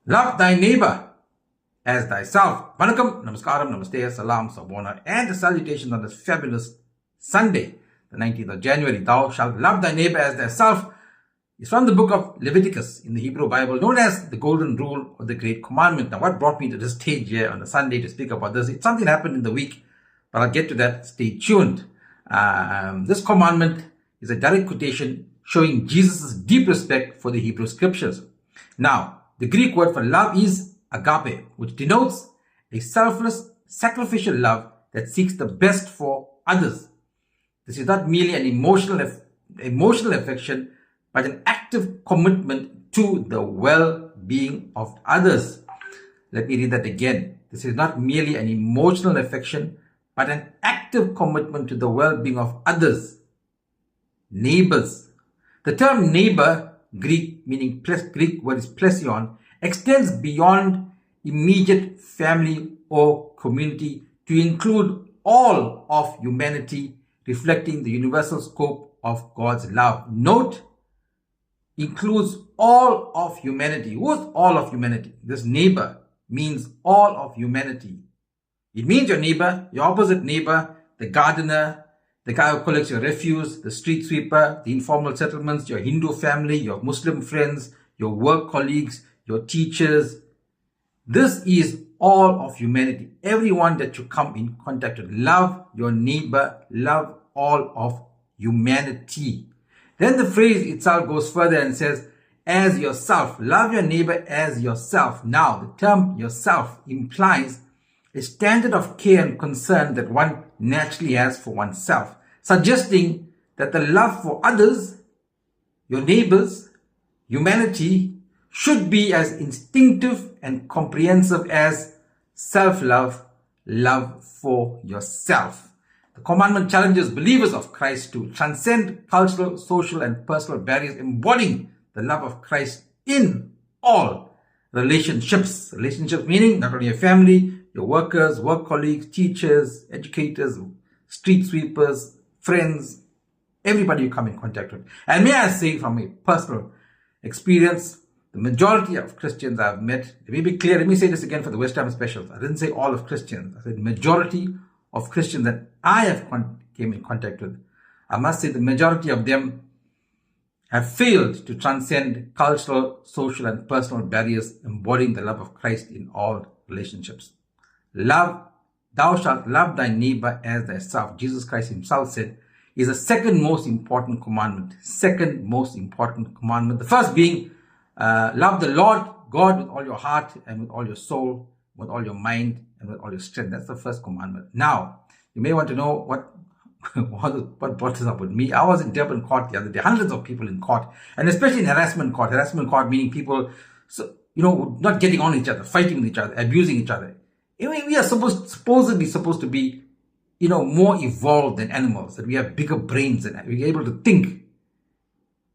Love thy neighbor as thyself. Vanakkam, namaskaram, namaste, salam, sabona, and the salutations on this fabulous Sunday, the 19th of January. Thou shalt love thy neighbor as thyself. It's from the book of Leviticus in the Hebrew Bible, known as the Golden Rule or the Great Commandment. Now, what brought me to this stage here on a Sunday to speak about this? It's something that happened in the week, but I'll get to that. Stay tuned. This commandment is a direct quotation showing Jesus' deep respect for the Hebrew scriptures. Now, the Greek word for love is agape, which denotes a selfless, sacrificial love that seeks the best for others. This is not merely an emotional affection, but an active commitment to the well-being of others. Let me read that again. This is not merely an emotional affection, but an active commitment to the well-being of others. Neighbors. The term neighbor, Greek word is plesion, extends beyond immediate family or community to include all of humanity, reflecting the universal scope of God's love. Note, includes all of humanity. Who is all of humanity? This neighbor means all of humanity. It means your neighbor, your opposite neighbor, the gardener, the guy who collects your refuse, the street sweeper, the informal settlements, your Hindu family, your Muslim friends, your work colleagues, your teachers. This is all of humanity. Everyone that you come in contact with. Love your neighbor, love all of humanity. Then the phrase itself goes further and says, as yourself. Love your neighbor as yourself. Now, the term yourself implies a standard of care and concern that one naturally has for oneself, suggesting that the love for others, your neighbors, humanity, should be as instinctive and comprehensive as self-love, love for yourself. The commandment challenges believers of Christ to transcend cultural, social, and personal barriers, embodying the love of Christ in all relationships. Relationships meaning not only your family, your workers, work colleagues, teachers, educators, street sweepers, friends, everybody you come in contact with. And may I say from a personal experience, the majority of Christians I've met, let me be clear, let me say this again for the West Ham specials. I didn't say all of Christians. I said majority of Christians that I have came in contact with. I must say the majority of them have failed to transcend cultural, social, and personal barriers, embodying the love of Christ in all relationships. Love, thou shalt love thy neighbor as thyself, Jesus Christ himself said, is the second most important commandment. Second most important commandment. The first being, love the Lord God with all your heart and with all your soul, with all your mind and with all your strength. That's the first commandment. Now, you may want to know what brought this up with me. I was in Durban court the other day, hundreds of people in court, and especially in harassment court. Harassment court meaning people, not getting on each other, fighting with each other, abusing each other. We are supposedly supposed to be, more evolved than animals, that we have bigger brains and we're able to think.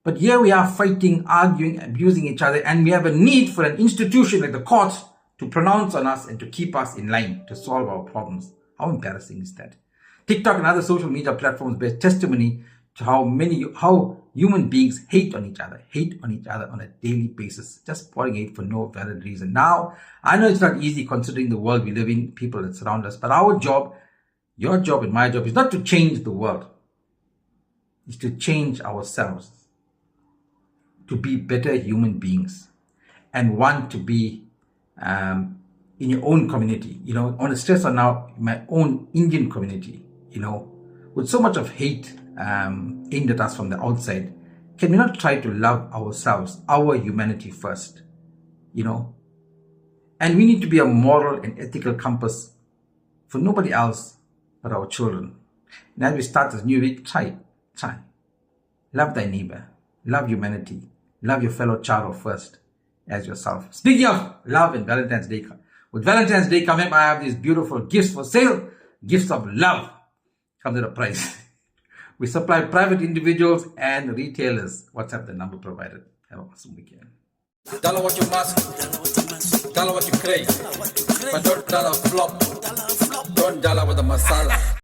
But here we are fighting, arguing, abusing each other, and we have a need for an institution like the court to pronounce on us and to keep us in line to solve our problems. How embarrassing is that? TikTok and other social media platforms bear testimony to how human beings hate on each other on a daily basis, just pouring hate for no valid reason. Now, I know it's not easy considering the world we live in, people that surround us, but our job, your job and my job is not to change the world. It's to change ourselves, to be better human beings, and want to be in your own community. I want to stress on now my own Indian community, with so much of hate aimed at us from the outside. Can we not try to love ourselves, our humanity first? And we need to be a moral and ethical compass for nobody else but our children. And as we start this new week, try. Love thy neighbor, love humanity, love your fellow child first as yourself. Speaking of love and Valentine's Day, with Valentine's Day coming up, I have these beautiful gifts for sale. Gifts of love. Comes at a price. We supply private individuals and retailers. WhatsApp the number provided. Have an awesome weekend. Dollar what you must. Dollar what you crave. But don't dollar flop. Don't dollar with the masala.